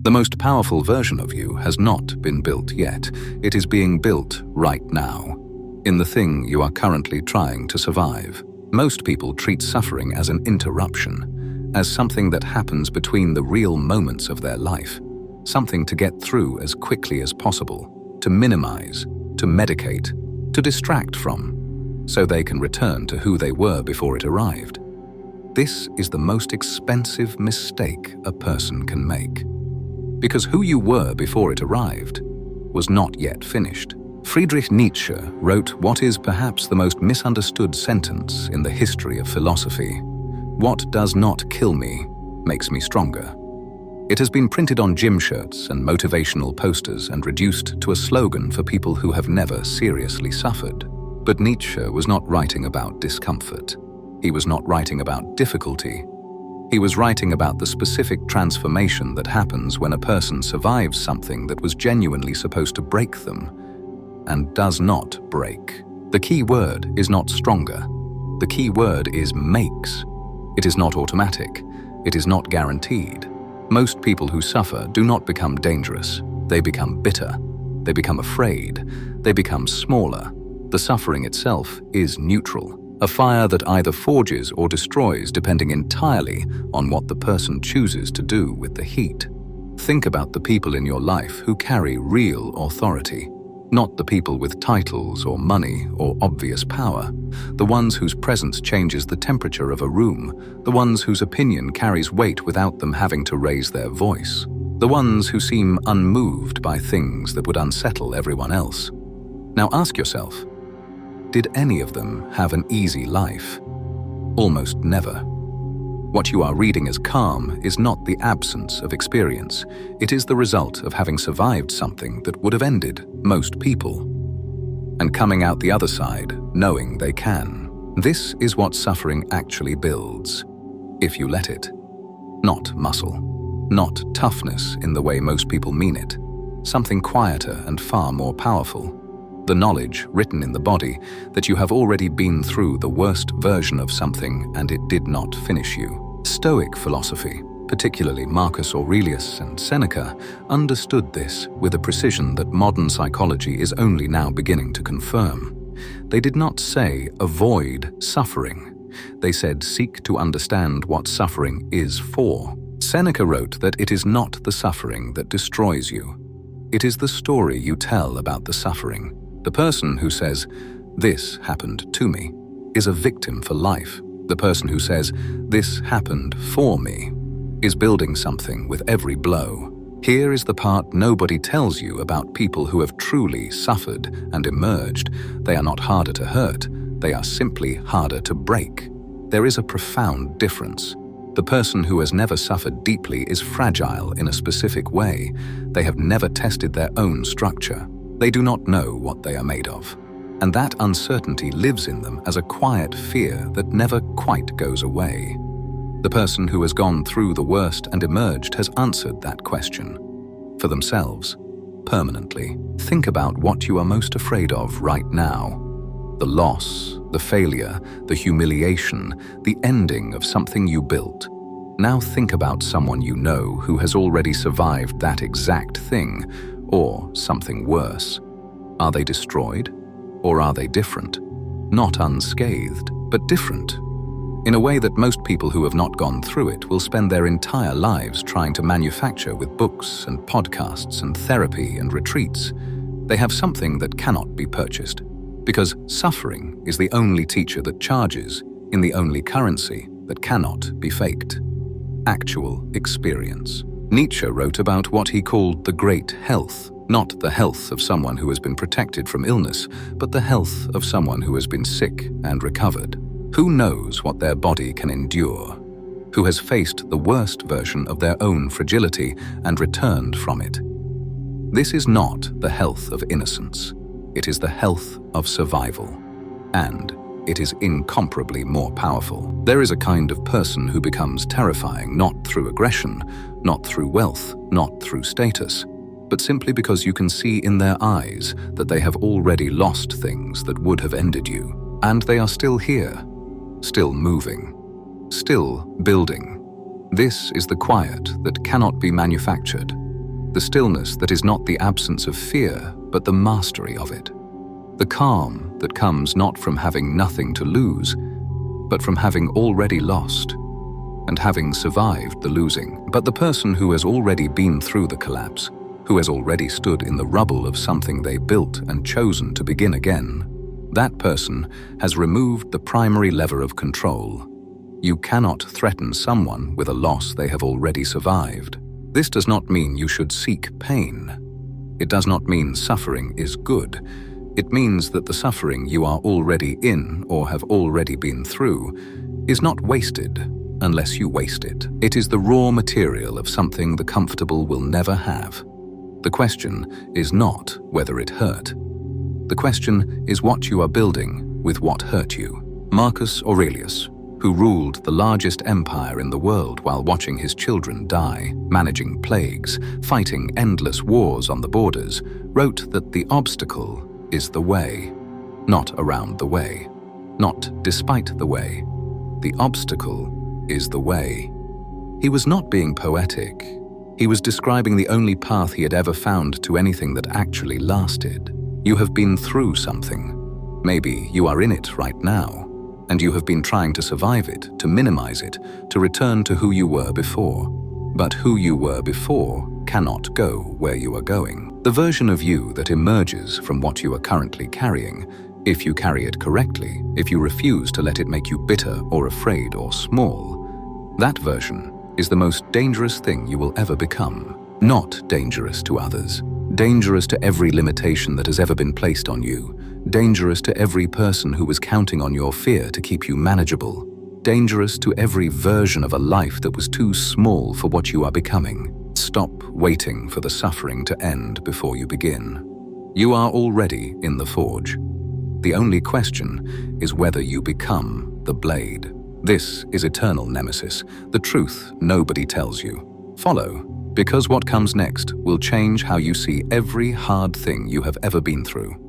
The most powerful version of you has not been built yet. It is being built right now, in the thing you are currently trying to survive. Most people treat suffering as an interruption, as something that happens between the real moments of their life, something to get through as quickly as possible, to minimize, to medicate, to distract from, so they can return to who they were before it arrived. This is the most expensive mistake a person can make. Because who you were before it arrived was not yet finished. Friedrich Nietzsche wrote what is perhaps the most misunderstood sentence in the history of philosophy: "What does not kill me makes me stronger." It has been printed on gym shirts and motivational posters and reduced to a slogan for people who have never seriously suffered. But Nietzsche was not writing about discomfort. He was not writing about difficulty. He was writing about the specific transformation that happens when a person survives something that was genuinely supposed to break them and does not break. The key word is not stronger. The key word is makes. It is not automatic. It is not guaranteed. Most people who suffer do not become dangerous. They become bitter. They become afraid. They become smaller. The suffering itself is neutral. A fire that either forges or destroys depending entirely on what the person chooses to do with the heat. Think about the people in your life who carry real authority, not the people with titles or money or obvious power, the ones whose presence changes the temperature of a room, the ones whose opinion carries weight without them having to raise their voice, the ones who seem unmoved by things that would unsettle everyone else. Now ask yourself, did any of them have an easy life? Almost never. What you are reading as calm is not the absence of experience. It is the result of having survived something that would have ended most people, and coming out the other side knowing they can. This is what suffering actually builds, if you let it. Not muscle, not toughness in the way most people mean it. Something quieter and far more powerful. The knowledge written in the body that you have already been through the worst version of something and it did not finish you. Stoic philosophy, particularly Marcus Aurelius and Seneca, understood this with a precision that modern psychology is only now beginning to confirm. They did not say avoid suffering. They said seek to understand what suffering is for. Seneca wrote that it is not the suffering that destroys you. It is the story you tell about the suffering. The person who says, "This happened to me," is a victim for life. The person who says, "This happened for me," is building something with every blow. Here is the part nobody tells you about people who have truly suffered and emerged. They are not harder to hurt, they are simply harder to break. There is a profound difference. The person who has never suffered deeply is fragile in a specific way. They have never tested their own structure. They do not know what they are made of. And that uncertainty lives in them as a quiet fear that never quite goes away. The person who has gone through the worst and emerged has answered that question. For themselves, permanently. Think about what you are most afraid of right now. The loss, the failure, the humiliation, the ending of something you built. Now think about someone you know who has already survived that exact thing, or something worse. Are they destroyed? Or are they different? Not unscathed, but different. In a way that most people who have not gone through it will spend their entire lives trying to manufacture with books and podcasts and therapy and retreats. They have something that cannot be purchased. Because suffering is the only teacher that charges in the only currency that cannot be faked. Actual experience. Nietzsche wrote about what he called the great health, not the health of someone who has been protected from illness, but the health of someone who has been sick and recovered. Who knows what their body can endure? Who has faced the worst version of their own fragility and returned from it? This is not the health of innocence. It is the health of survival. And it is incomparably more powerful. There is a kind of person who becomes terrifying not through aggression, not through wealth, not through status, but simply because you can see in their eyes that they have already lost things that would have ended you. And they are still here, still moving, still building. This is the quiet that cannot be manufactured. The stillness that is not the absence of fear, but the mastery of it. The calm that comes not from having nothing to lose, but from having already lost and having survived the losing. But the person who has already been through the collapse, who has already stood in the rubble of something they built and chosen to begin again, that person has removed the primary lever of control. You cannot threaten someone with a loss they have already survived. This does not mean you should seek pain. It does not mean suffering is good. It means that the suffering you are already in or have already been through is not wasted unless you waste it. It is the raw material of something the comfortable will never have. The question is not whether it hurt. The question is what you are building with what hurt you. Marcus Aurelius, who ruled the largest empire in the world while watching his children die, managing plagues, fighting endless wars on the borders, wrote that the obstacle is the way, not around the way, not despite the way. The obstacle is the way. He was not being poetic. He was describing the only path he had ever found to anything that actually lasted. You have been through something. Maybe you are in it right now, and you have been trying to survive it, to minimize it, to return to who you were before. But who you were before cannot go where you are going. The version of you that emerges from what you are currently carrying, if you carry it correctly, if you refuse to let it make you bitter or afraid or small, that version is the most dangerous thing you will ever become. Not dangerous to others, dangerous to every limitation that has ever been placed on you, dangerous to every person who was counting on your fear to keep you manageable, dangerous to every version of a life that was too small for what you are becoming. Stop waiting for the suffering to end before you begin. You are already in the forge. The only question is whether you become the blade. This is eternal Nemesis, the truth nobody tells you. Follow, because what comes next will change how you see every hard thing you have ever been through.